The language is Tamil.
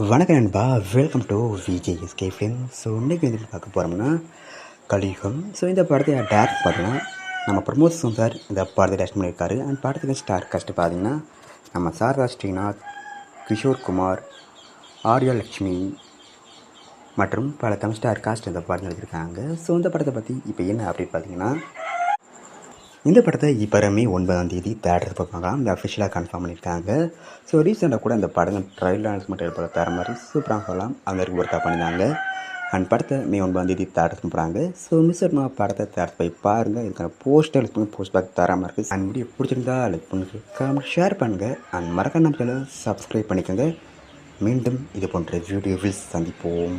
வணக்கம் நண்பா, welcome to VJSK film. So இன்றைக்கி வந்து பார்க்க போகிறோம்னா கலியுகம். ஸோ இந்த படத்தை டேரக்ட் பார்த்தீங்கன்னா நம்ம பிரமோத் சார் இந்த படத்தை டேரக்ட் பண்ணியிருக்காரு. அண்ட் படத்துக்கு ஸ்டார் காஸ்ட் பார்த்தீங்கன்னா நம்ம சாரதா ஸ்ரீநாத், கிஷோர் குமார், ஆர்யா லட்சுமி மற்றும் பல தமிழ் ஸ்டார் காஸ்ட் இந்த படம் நடிச்சிருக்காங்க. ஸோ இந்த படத்தை பற்றி இப்போ என்ன அப்படின்னு பார்த்தீங்கன்னா, இந்த படத்தை இப்போ மே 9 தேட்டர் பார்க்கலாம் இந்த அஃபிஷியலாக கன்ஃபார்ம் பண்ணியிருக்காங்க. ஸோ ரீசெண்டாக கூட இந்த படங்கள் ட்ரைலர் மட்டும் ஏற்பட தர மாதிரி சூப்பராக சொல்லலாம் அந்த மாதிரி ஒர்க்காக பண்ணியிருந்தாங்க. அண்ட் படத்தை மே 9 தேட்டர் போகிறாங்க. ஸோ மிஸ் பண்ணால் படத்தை தேட்டர் போய் பாருங்கள். இதுக்கான போஸ்டர் போஸ்ட் பேக் தராமல் இருக்குது. அண்ட் வீடியோ பிடிச்சிருந்தா லைக் பண்ணுங்கள், கமெண்ட் ஷேர் பண்ணுங்கள். அண்ட் மறக்காம நம்ம சேனலை சப்ஸ்கிரைப் பண்ணிக்கோங்க. மீண்டும் இது போன்ற வீடியோவில் சந்திப்போம்.